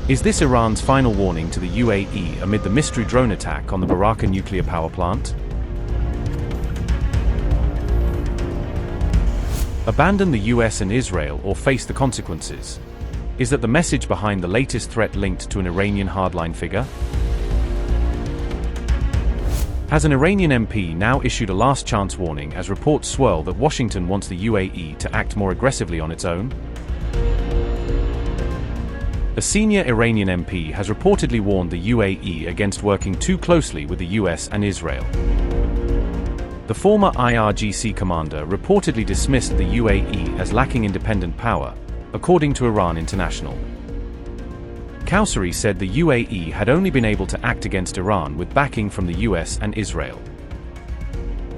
Is this Iran's final warning to the UAE amid the mystery drone attack on the Barakah nuclear power plant? Abandon the US and Israel or face the consequences. Is that the message behind the latest threat linked to an Iranian hardline figure? Has an Iranian MP now issued a last chance warning as reports swirl that Washington wants the UAE to act more aggressively on its own? A senior Iranian MP has reportedly warned the UAE against working too closely with the US and Israel. The former IRGC commander reportedly dismissed the UAE as lacking independent power, according to Iran International. Kowsari said the UAE had only been able to act against Iran with backing from the US and Israel.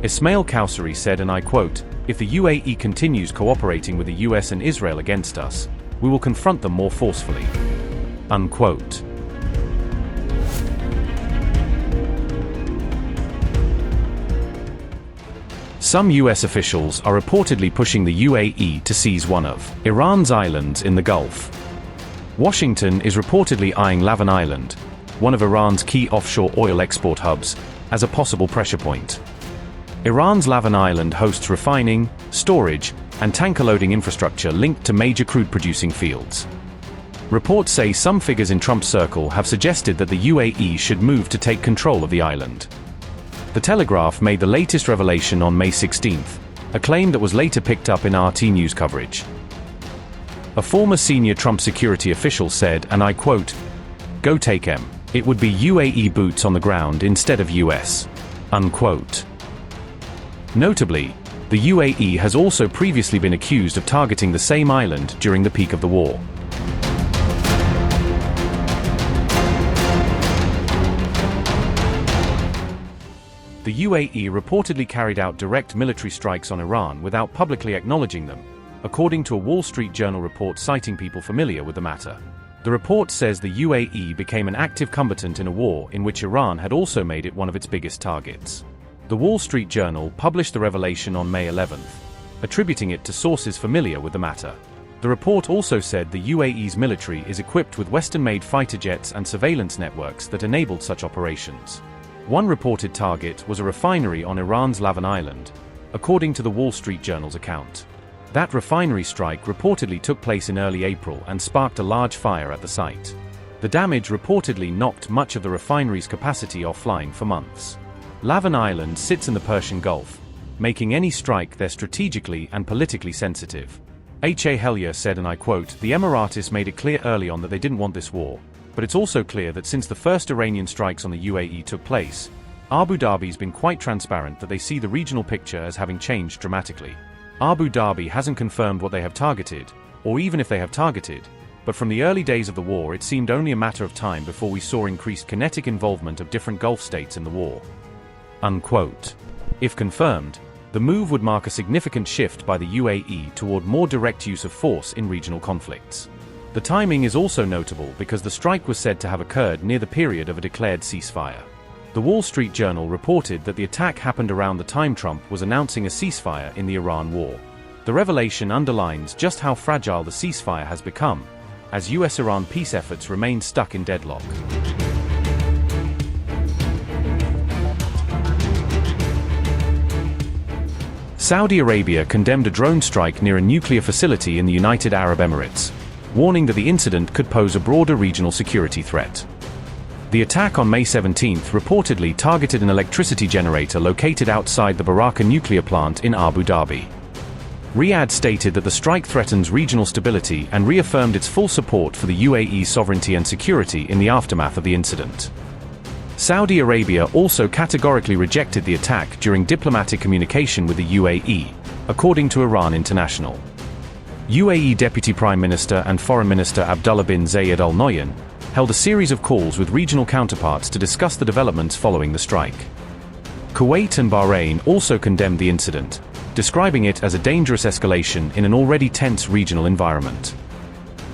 Esmail Kowsari said, and I quote, "If the UAE continues cooperating with the US and Israel against us, we will confront them more forcefully." Unquote. Some US officials are reportedly pushing the UAE to seize one of Iran's islands in the Gulf. Washington is reportedly eyeing Lavin Island, one of Iran's key offshore oil export hubs, as a possible pressure point. Iran's Lavin Island hosts refining, storage, and tanker loading infrastructure linked to major crude-producing fields. Reports say some figures in Trump's circle have suggested that the UAE should move to take control of the island. The Telegraph made the latest revelation on May 16th, a claim that was later picked up in RT News coverage. A former senior Trump security official said, and I quote, "Go take 'em. It would be UAE boots on the ground instead of US." Unquote. Notably, the UAE has also previously been accused of targeting the same island during the peak of the war. The UAE reportedly carried out direct military strikes on Iran without publicly acknowledging them, according to a Wall Street Journal report citing people familiar with the matter. The report says the UAE became an active combatant in a war in which Iran had also made it one of its biggest targets. The Wall Street Journal published the revelation on May 11th, attributing it to sources familiar with the matter. The report also said the UAE's military is equipped with Western-made fighter jets and surveillance networks that enabled such operations. One reported target was a refinery on Iran's Lavin Island, according to the Wall Street Journal's account. That refinery strike reportedly took place in early April and sparked a large fire at the site. The damage reportedly knocked much of the refinery's capacity offline for months. Lavin Island sits in the Persian Gulf, making any strike there strategically and politically sensitive. H.A. Hellier said, and I quote, "The Emiratis made it clear early on that they didn't want this war, but it's also clear that since the first Iranian strikes on the UAE took place, Abu Dhabi's been quite transparent that they see the regional picture as having changed dramatically. Abu Dhabi hasn't confirmed what they have targeted, or even if they have targeted, but from the early days of the war it seemed only a matter of time before we saw increased kinetic involvement of different Gulf states in the war." Unquote. If confirmed, the move would mark a significant shift by the UAE toward more direct use of force in regional conflicts. The timing is also notable because the strike was said to have occurred near the period of a declared ceasefire. The Wall Street Journal reported that the attack happened around the time Trump was announcing a ceasefire in the Iran war. The revelation underlines just how fragile the ceasefire has become, as US-Iran peace efforts remain stuck in deadlock. Saudi Arabia condemned a drone strike near a nuclear facility in the United Arab Emirates, warning that the incident could pose a broader regional security threat. The attack on May 17th reportedly targeted an electricity generator located outside the Barakah nuclear plant in Abu Dhabi. Riyadh stated that the strike threatens regional stability and reaffirmed its full support for the UAE's sovereignty and security in the aftermath of the incident. Saudi Arabia also categorically rejected the attack during diplomatic communication with the UAE, according to Iran International. UAE Deputy Prime Minister and Foreign Minister Abdullah bin Zayed Al Nahyan held a series of calls with regional counterparts to discuss the developments following the strike. Kuwait and Bahrain also condemned the incident, describing it as a dangerous escalation in an already tense regional environment.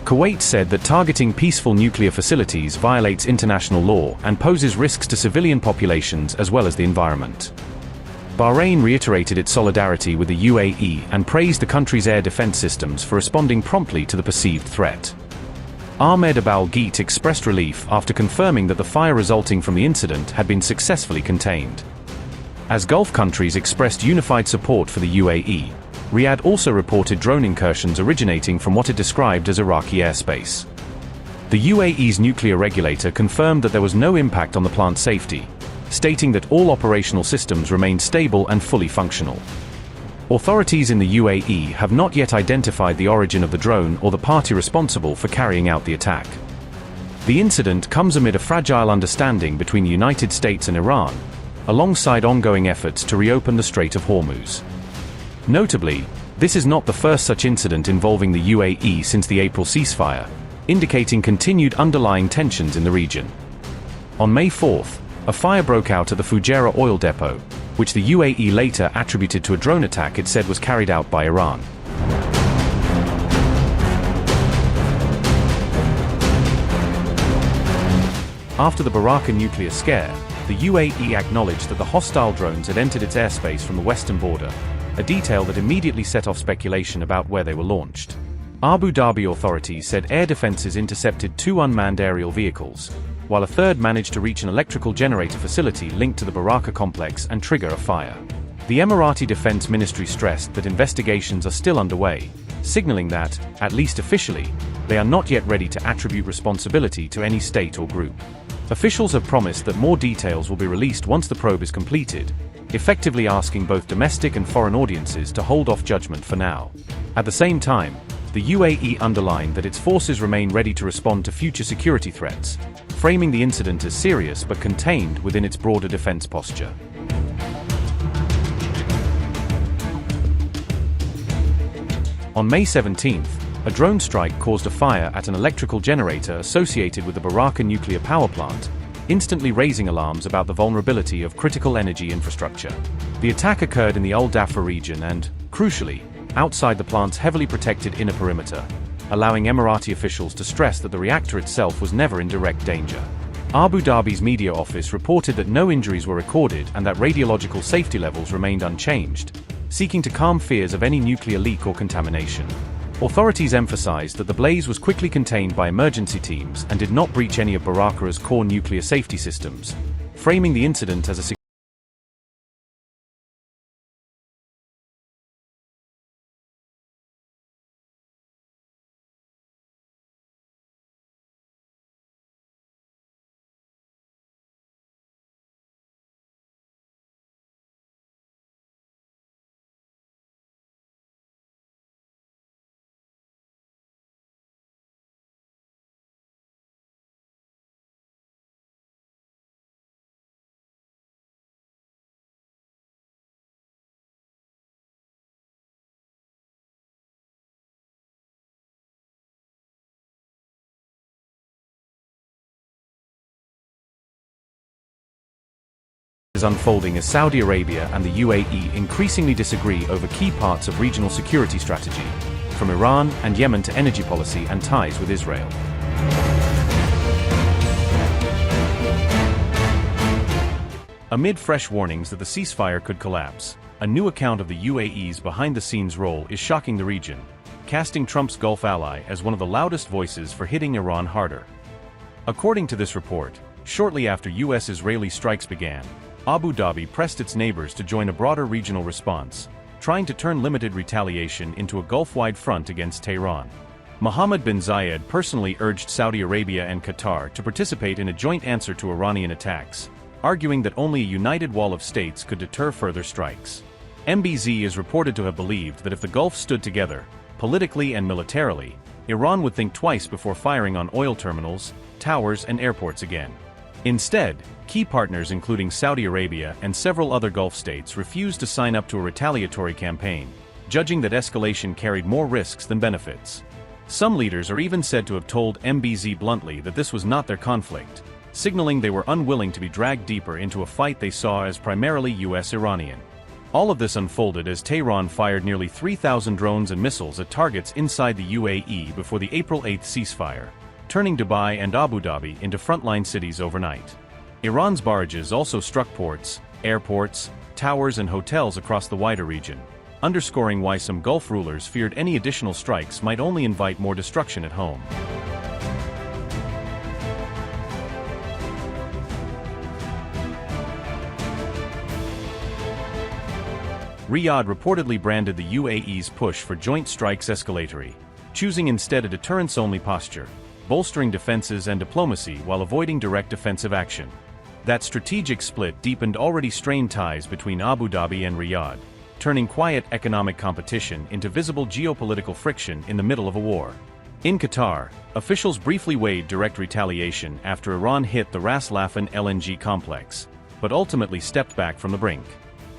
Kuwait said that targeting peaceful nuclear facilities violates international law and poses risks to civilian populations as well as the environment. Bahrain reiterated its solidarity with the UAE and praised the country's air defense systems for responding promptly to the perceived threat. Ahmed Abal-Gheit expressed relief after confirming that the fire resulting from the incident had been successfully contained. As Gulf countries expressed unified support for the UAE, Riyadh also reported drone incursions originating from what it described as Iraqi airspace. The UAE's nuclear regulator confirmed that there was no impact on the plant's safety, stating that all operational systems remained stable and fully functional. Authorities in the UAE have not yet identified the origin of the drone or the party responsible for carrying out the attack. The incident comes amid a fragile understanding between the United States and Iran, alongside ongoing efforts to reopen the Strait of Hormuz. Notably, this is not the first such incident involving the UAE since the April ceasefire, indicating continued underlying tensions in the region. On May 4th, a fire broke out at the Fujairah oil depot, which the UAE later attributed to a drone attack it said was carried out by Iran. After the Barakah nuclear scare, the UAE acknowledged that the hostile drones had entered its airspace from the western border, a detail that immediately set off speculation about where they were launched. Abu Dhabi authorities said air defenses intercepted 2 unmanned aerial vehicles, while a third managed to reach an electrical generator facility linked to the Barakah complex and trigger a fire. The Emirati Defense Ministry stressed that investigations are still underway, signaling that, at least officially, they are not yet ready to attribute responsibility to any state or group. Officials have promised that more details will be released once the probe is completed, effectively asking both domestic and foreign audiences to hold off judgment for now. At the same time, the UAE underlined that its forces remain ready to respond to future security threats, framing the incident as serious but contained within its broader defense posture. On May 17th, a drone strike caused a fire at an electrical generator associated with the Barakah nuclear power plant, instantly raising alarms about the vulnerability of critical energy infrastructure. The attack occurred in the Al Dhafra region and, crucially, outside the plant's heavily protected inner perimeter, allowing Emirati officials to stress that the reactor itself was never in direct danger. Abu Dhabi's media office reported that no injuries were recorded and that radiological safety levels remained unchanged, seeking to calm fears of any nuclear leak or contamination. Authorities emphasized that the blaze was quickly contained by emergency teams and did not breach any of Barakah's core nuclear safety systems, framing the incident as a is unfolding as Saudi Arabia and the UAE increasingly disagree over key parts of regional security strategy, from Iran and Yemen to energy policy and ties with Israel. Amid fresh warnings that the ceasefire could collapse, a new account of the UAE's behind-the-scenes role is shocking the region, casting Trump's Gulf ally as one of the loudest voices for hitting Iran harder. According to this report, shortly after US-Israeli strikes began, Abu Dhabi pressed its neighbors to join a broader regional response, trying to turn limited retaliation into a Gulf-wide front against Tehran. Mohammed bin Zayed personally urged Saudi Arabia and Qatar to participate in a joint answer to Iranian attacks, arguing that only a united wall of states could deter further strikes. MBZ is reported to have believed that if the Gulf stood together, politically and militarily, Iran would think twice before firing on oil terminals, towers and airports again. Instead, key partners including Saudi Arabia and several other Gulf states refused to sign up to a retaliatory campaign, judging that escalation carried more risks than benefits. Some leaders are even said to have told MBZ bluntly that this was not their conflict, signaling they were unwilling to be dragged deeper into a fight they saw as primarily US-Iranian. All of this unfolded as Tehran fired nearly 3,000 drones and missiles at targets inside the UAE before the April 8 ceasefire, turning Dubai and Abu Dhabi into frontline cities overnight. Iran's barrages also struck ports, airports, towers and hotels across the wider region, underscoring why some Gulf rulers feared any additional strikes might only invite more destruction at home. Riyadh reportedly branded the UAE's push for joint strikes escalatory, choosing instead a deterrence-only posture, bolstering defenses and diplomacy while avoiding direct offensive action. That strategic split deepened already strained ties between Abu Dhabi and Riyadh, turning quiet economic competition into visible geopolitical friction in the middle of a war. In Qatar, officials briefly weighed direct retaliation after Iran hit the Ras Laffan LNG complex, but ultimately stepped back from the brink.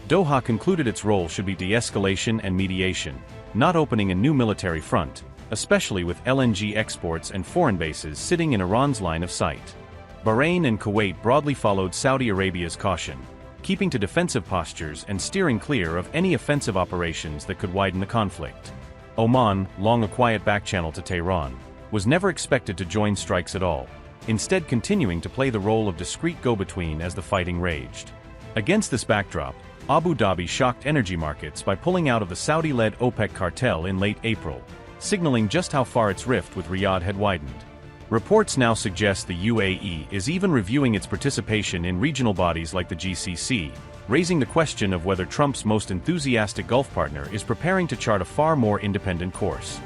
Doha concluded its role should be de-escalation and mediation, not opening a new military front, especially with LNG exports and foreign bases sitting in Iran's line of sight. Bahrain and Kuwait broadly followed Saudi Arabia's caution, keeping to defensive postures and steering clear of any offensive operations that could widen the conflict. Oman, long a quiet backchannel to Tehran, was never expected to join strikes at all, instead continuing to play the role of discreet go-between as the fighting raged. Against this backdrop, Abu Dhabi shocked energy markets by pulling out of the Saudi-led OPEC cartel in late April, signaling just how far its rift with Riyadh had widened. Reports now suggest the UAE is even reviewing its participation in regional bodies like the GCC, raising the question of whether Trump's most enthusiastic Gulf partner is preparing to chart a far more independent course.